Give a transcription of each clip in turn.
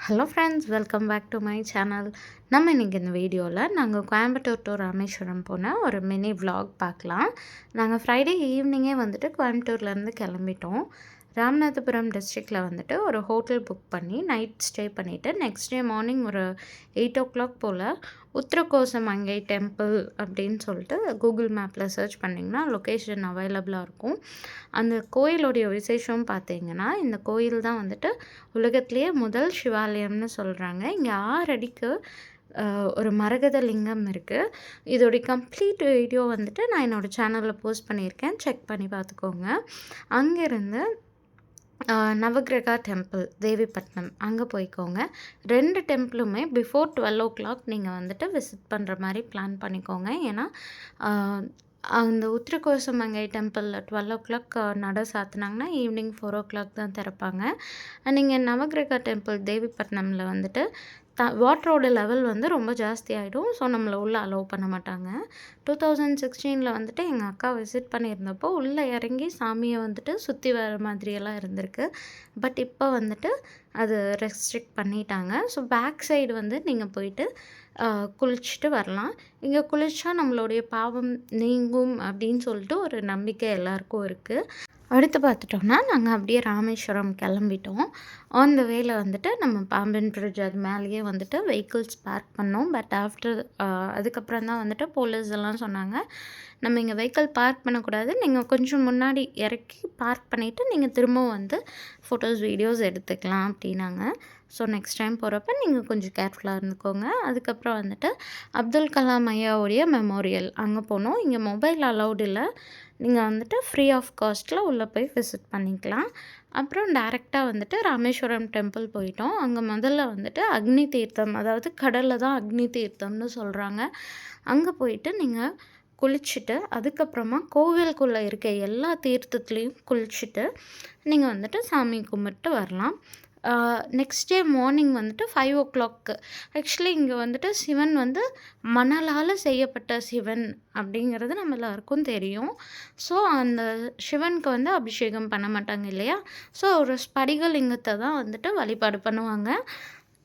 Hello friends, welcome back to my channel. நம்ம இன்றைக்கி இந்த வீடியோவில் நாங்கள் கோயம்புத்தூர் டு ராமேஸ்வரம் போன ஒரு மினி vlog பார்க்கலாம். நாங்கள் ஃப்ரைடே ஈவினிங்கே வந்துட்டு கோயம்புத்தூர்லேருந்து கிளம்பிட்டோம். ராமநாதபுரம் டிஸ்ட்ரிக்டில் வந்துட்டு ஒரு ஹோட்டல் புக் பண்ணி நைட் ஸ்டே பண்ணிவிட்டு நெக்ஸ்ட் டே மார்னிங் ஒரு 8 o'clock போல் உத்திரகோசமங்கை டெம்பிள் அப்படின்னு சொல்லிட்டு கூகுள் மேப்பில் சர்ச் பண்ணிங்கன்னா லொக்கேஷன் அவைலபிளாக இருக்கும். அந்த கோயிலுடைய விசேஷம் பார்த்தீங்கன்னா, இந்த கோயில் தான் வந்துட்டு உலகத்திலேயே முதல் சிவாலயம்னு சொல்கிறாங்க. இங்கே 6 அடிக்கு ஒரு மரகத லிங்கம் இருக்குது. இதோடைய கம்ப்ளீட் வீடியோ வந்துட்டு நான் என்னோடய சேனலில் போஸ்ட் பண்ணியிருக்கேன், செக் பண்ணி பார்த்துக்கோங்க. அங்கேருந்து நவகிரகா டெம்பிள் தேவிப்பட்டினம் அங்கே போய்க்கோங்க. 2 டெம்பிளுமே பிஃபோர் 12 o'clock நீங்கள் வந்துட்டு விசிட் பண்ணுற மாதிரி பிளான் பண்ணிக்கோங்க. ஏன்னா அந்த உத்திரகோசமங்கை டெம்பிளில் 12 o'clock நட சாத்தினாங்கன்னா ஈவினிங் 4 o'clock தான் திறப்பாங்க. நீங்கள் நவகிரகா டெம்பிள் தேவிப்பட்டினமில் வந்துட்டு வாட்டரோட லெவல் வந்து ரொம்ப ஜாஸ்தி ஆகிடும். ஸோ நம்மளை உள்ளே அலோவ் பண்ண மாட்டாங்க. 2016 வந்துட்டு எங்கள் அக்கா விசிட் பண்ணியிருந்தப்போ உள்ளே இறங்கி சாமியை வந்துட்டு சுற்றி வர மாதிரியெல்லாம் இருந்திருக்கு. பட் இப்போ வந்துட்டு அது ரெஸ்ட்ரிக்ட் பண்ணிட்டாங்க. ஸோ பேக் சைடு வந்து நீங்கள் போயிட்டு குளிச்சுட்டு வரலாம். இங்கே குளிச்சா நம்மளுடைய பாவம் நீங்கும் அப்படின்னு சொல்லிட்டு ஒரு நம்பிக்கை எல்லாருக்கும் இருக்குது. அடுத்து பார்த்துட்டோம்னா நாங்கள் அப்படியே ராமேஸ்வரம் கிளம்பிட்டோம். ஆன் த வேல வந்துட்டு நம்ம பாம்பன் பிரிட்ஜ் அது மேலேயே வந்துட்டு வெஹிக்கிள்ஸ் பார்க் பண்ணோம். பட் அதுக்கப்புறம் தான் வந்துட்டு போலீஸ் எல்லாம் சொன்னாங்க, நம்ம இங்கே வெஹிக்கிள் பார்க் பண்ணக்கூடாது, நீங்கள் கொஞ்சம் முன்னாடி இறக்கி பார்க் பண்ணிவிட்டு நீங்கள் திரும்பவும் வந்து ஃபோட்டோஸ் வீடியோஸ் எடுத்துக்கலாம் அப்படின்னாங்க. ஸோ நெக்ஸ்ட் டைம் போகிறப்ப நீங்கள் கொஞ்சம் கேர்ஃபுல்லாக இருந்துக்கோங்க. அதுக்கப்புறம் வந்துட்டு அப்துல் கலாம் ஐயாவுடைய மெமோரியல் அங்கே போனோம். இங்கே மொபைல் அலௌட் இல்லை, நீங்கள் வந்துட்டு ஃப்ரீ ஆஃப் காஸ்ட்டில் உள்ளே போய் விசிட் பண்ணிக்கலாம். அப்புறம் டேரெக்டாக வந்துட்டு ராமேஸ்வரம் டெம்பிள் போயிட்டோம். அங்கே முதல்ல வந்துட்டு அக்னி தீர்த்தம், அதாவது கடலில் தான் அக்னி தீர்த்தம்னு சொல்கிறாங்க. அங்கே போயிட்டு நீங்கள் குளிச்சுட்டு அதுக்கப்புறமா கோவிலுக்குள்ளே இருக்க எல்லா தீர்த்தத்துலேயும் குளிச்சுட்டு நீங்கள் வந்துட்டு சாமி கும்பிட்டு வரலாம். நெக்ஸ்ட் டே மார்னிங் வந்துட்டு 5 o'clock ஆக்சுவலி இங்கே வந்துட்டு சிவன் வந்து மணலால் செய்யப்பட்ட சிவன் அப்படிங்கிறது நம்ம எல்லாருக்கும் தெரியும். ஸோ அந்த சிவனுக்கு வந்து அபிஷேகம் பண்ண மாட்டாங்க இல்லையா? ஸோ ஒரு ஸ்படிகலிங்கத்தை தான் வந்துட்டு வழிபாடு பண்ணுவாங்க.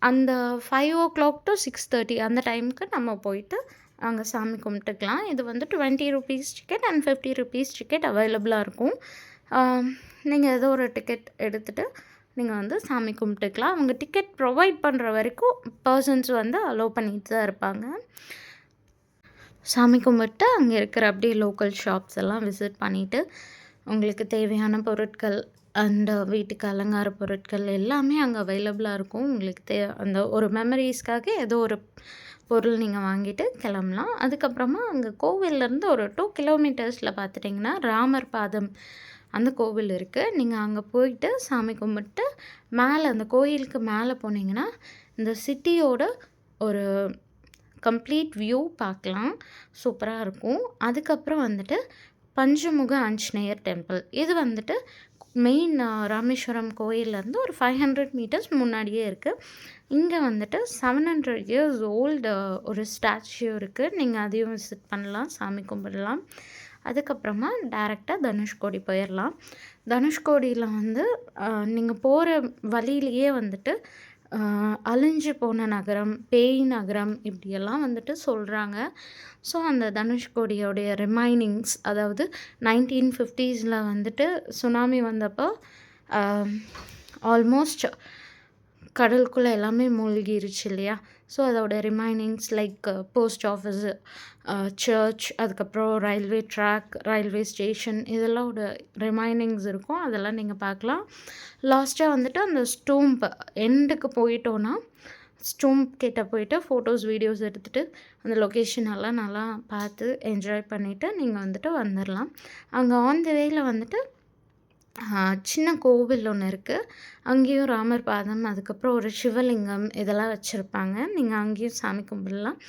அந்த 5 o'clock to 6:30 அந்த டைமுக்கு நம்ம போயிட்டு அங்கே சாமி கும்பிட்டுக்கலாம். இது வந்து 20 rupees ticket and 50 rupees ticket அவைலபிளாக இருக்கும். நீங்கள் ஏதோ ஒரு டிக்கெட் எடுத்துகிட்டு நீங்கள் வந்து சாமி கும்பிட்டுக்கலாம். அவங்க டிக்கெட் ப்ரொவைட் பண்ணுற வரைக்கும் பர்சன்ஸ் வந்து அலோவ் பண்ணிட்டு தான் இருப்பாங்க. சாமி கும்பிட்டு அங்கே இருக்கிற அப்படியே லோக்கல் ஷாப்ஸ் எல்லாம் விசிட் பண்ணிவிட்டு உங்களுக்கு தேவையான பொருட்கள் அண்ட் வீட்டுக்கு அலங்கார பொருட்கள் எல்லாமே அங்கே அவைலபிளாக இருக்கும். உங்களுக்கு அந்த ஒரு மெமரிஸ்க்காக ஏதோ ஒரு பொருள் நீங்கள் வாங்கிட்டு கிளம்பலாம். அதுக்கப்புறமா அங்கே கோவில்லேருந்து ஒரு 2 kilometers பார்த்துட்டிங்கன்னா ராமர் பாதம் அந்த கோவில் இருக்குது. நீங்கள் அங்கே போயிட்டு சாமி கும்பிட்டு மேலே அந்த கோயிலுக்கு மேலே போனீங்கன்னா இந்த சிட்டியோட ஒரு கம்ப்ளீட் வியூ பார்க்கலாம். சூப்பராக இருக்கும். அதுக்கப்புறம் வந்துட்டு பஞ்சமுக ஆஞ்சநேயர் டெம்பிள், இது வந்துட்டு மெயின் ராமேஸ்வரம் கோயிலேருந்து ஒரு 500 meters முன்னாடியே இருக்குது. இங்கே வந்துட்டு 700 years old ஒரு ஸ்டாச்சு இருக்குது. நீங்கள் அதையும் விசிட் பண்ணலாம், சாமி கும்பிடலாம். அதுக்கப்புறமா டேரெக்டாக தனுஷ்கோடி போயிடலாம். தனுஷ்கோடியில் வந்து நீங்கள் போகிற வழியிலேயே வந்துட்டு அழிஞ்சு போன நகரம், பேய் நகரம் இப்படியெல்லாம் வந்துட்டு சொல்கிறாங்க. ஸோ அந்த தனுஷ்கோடியோடைய ரிமைனிங்ஸ், அதாவது 1950s வந்துட்டு சுனாமி வந்தப்போ ஆல்மோஸ்ட் கடலுக்குள்ளே எல்லாமே மூழ்கிருச்சு இல்லையா? ஸோ அதோட remainings like post office, church, அதுக்கப்புறம் ரயில்வே ட்ராக், ரயில்வே ஸ்டேஷன் இதெல்லாமோட ரிமைனிங்ஸ் இருக்கும். அதெல்லாம் நீங்கள் பார்க்கலாம். லாஸ்ட்டாக வந்துட்டு அந்த ஸ்டூம்ப் எண்டுக்கு போயிட்டோன்னா ஸ்டூம்ப் கிட்ட போயிட்டு ஃபோட்டோஸ் வீடியோஸ் எடுத்துகிட்டு அந்த லொக்கேஷன் எல்லாம் நல்லா பார்த்து என்ஜாய் பண்ணிவிட்டு நீங்கள் வந்துட்டு வந்துடலாம். அங்கே ஆன் த வேயில் வந்துட்டு சின்ன கோவில் ஒன்று இருக்குது. அங்கேயும் ராமர் பாதம், அதுக்கப்புறம் ஒரு சிவலிங்கம் இதெல்லாம் வச்சுருப்பாங்க. நீங்கள் அங்கேயும் சாமி கும்பிடலாம்.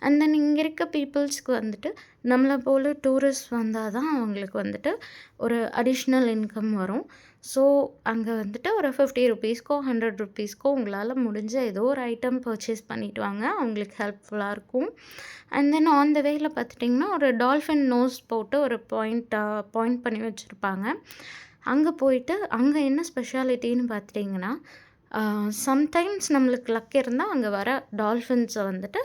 அண்ட் தென் இங்கே இருக்க பீப்புள்ஸ்க்கு வந்துட்டு நம்மளை போல் டூரிஸ்ட் வந்தால் தான் அவங்களுக்கு வந்துட்டு ஒரு அடிஷ்னல் இன்கம் வரும். ஸோ அங்கே வந்துட்டு ஒரு 50 rupeesக்கோ 100 rupeesக்கோ உங்களால் முடிஞ்ச ஏதோ ஒரு ஐட்டம் பர்ச்சேஸ் பண்ணிட்டு வாங்க, அவங்களுக்கு ஹெல்ப்ஃபுல்லாக இருக்கும். அண்ட் தென் ஆன் த வேயில் பார்த்துட்டிங்கன்னா ஒரு டால்ஃபின் நோஸ் போட்டு ஒரு பாயிண்ட் பண்ணி வச்சுருப்பாங்க. அங்கே போயிட்டு அங்கே என்ன ஸ்பெஷாலிட்டின்னு பார்த்துட்டிங்கன்னா சம்டைம்ஸ் நம்மளுக்கு லக் இருந்தால் அங்கே வர டால்ஃபின்ஸை வந்துட்டு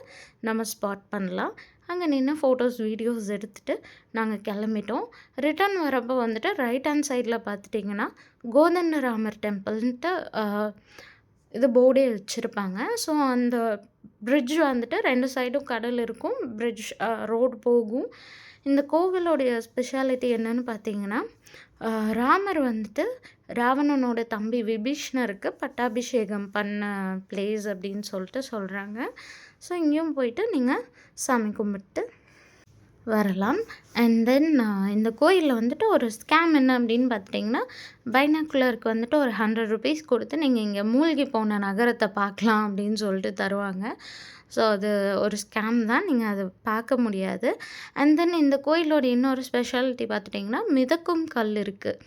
நம்ம ஸ்பாட் பண்ணலாம். அங்கே நின்று ஃபோட்டோஸ் வீடியோஸ் எடுத்துகிட்டு நாங்கள் கிளம்பிட்டோம். ரிட்டர்ன் வரப்போ வந்துட்டு ரைட் ஹேண்ட் சைடில் பார்த்துட்டிங்கன்னா கோதண்டராமர் டெம்பிள்ன்ட்டு இது போர்டே வச்சுருப்பாங்க. ஸோ அந்த பிரிட்ஜ் வந்துட்டு 2 சைடும் கடல் இருக்கும். பிரிட்ஜ் ரோடு போகும். இந்த கோவிலோடைய ஸ்பெஷாலிட்டி என்னன்னு பார்த்தீங்கன்னா, ராமர் வந்துட்டு ராவணனோட தம்பி விபீஷ்ணருக்கு பட்டாபிஷேகம் பண்ண பிளேஸ் அப்படின்னு சொல்லிட்டு சொல்கிறாங்க. ஸோ இங்கேயும் போயிட்டு நீங்கள் சாமி கும்பிட்டு வரலாம். அண்ட் தென் இந்த கோயிலில் வந்துட்டு ஒரு ஸ்கேம் என்ன அப்படின்னு பார்த்துட்டிங்கன்னா, பைனாக்குலருக்கு வந்துட்டு ஒரு ₹100 கொடுத்து நீங்கள் இங்கே மூழ்கி போன நகரத்தை பார்க்கலாம் அப்படின்னு சொல்லிட்டு தருவாங்க. ஸோ அது ஒரு ஸ்கேம் தான். நீங்கள் அதை பார்க்க முடியாது. அண்ட் தென் இந்த கோயிலோட இன்னொரு ஸ்பெஷாலிட்டி பார்த்துட்டிங்கன்னா, மிதக்கும் கல் இருக்குது.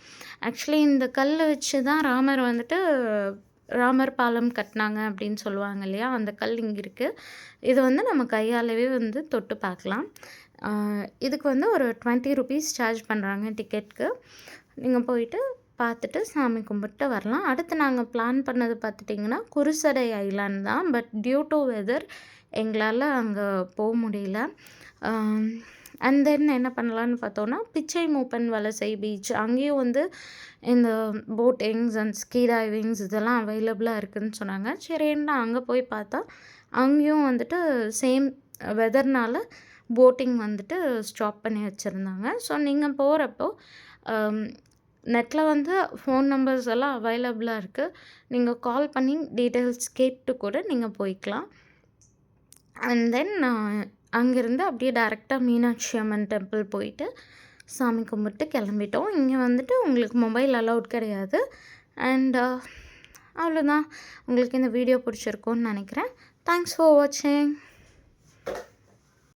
ஆக்சுவலி இந்த கல்லை வச்சு தான் ராமர் பாலம் கட்டினாங்க அப்படின்னு சொல்லுவாங்க இல்லையா? அந்த கல் இங்கே இருக்குது. இது வந்து நம்ம கையாலவே வந்து தொட்டு பார்க்கலாம். இதுக்கு வந்து ஒரு ₹20 சார்ஜ் பண்ணுறாங்க டிக்கெட்டுக்கு. நீங்கள் போயிட்டு பார்த்துட்டு சாமி கும்பிட்டு வரலாம். அடுத்து நாங்கள் பிளான் பண்ணது பார்த்துட்டிங்கன்னா, குருசடை ஐலாண்ட் தான். பட் டியூ டு வெதர் எங்களால் அங்கே போக முடியல. அண்ட் தென் என்ன பண்ணலான்னு பார்த்தோன்னா, பிச்சை மூப்பன் வலசை பீச் அங்கேயும் வந்து இந்த போட்டிங்ஸ் அண்ட் ஸ்கீ டைவிங்ஸ் இதெல்லாம் அவைலபிளாக இருக்குதுன்னு சொன்னாங்க. சரின்னு அங்கே போய் பார்த்தா அங்கேயும் வந்துட்டு சேம் வெதர்னால போட்டிங் வந்துட்டு ஸ்டாப் பண்ணி வச்சுருந்தாங்க. ஸோ நீங்கள் போகிறப்போ நெட்டில் வந்து ஃபோன் நம்பர்ஸ் எல்லாம் அவைலபிளாக இருக்குது. நீங்கள் கால் பண்ணி டீட்டெயில்ஸ் கேட்டு கூட நீங்கள் போய்க்கலாம். அண்ட் தென் அங்கேருந்து அப்படியே டைரெக்டாக மீனாட்சி அம்மன் டெம்பிள் போயிட்டு சாமி கும்பிட்டு கிளம்பிட்டோம். இங்கே வந்துட்டு உங்களுக்கு மொபைல் அலவுட் கிடையாது. அண்ட் அவ்வளோதான். உங்களுக்கு இந்த வீடியோ பிடிச்சிருக்கும்னு நினைக்கிறேன். தேங்க்ஸ் ஃபார் வாட்சிங்.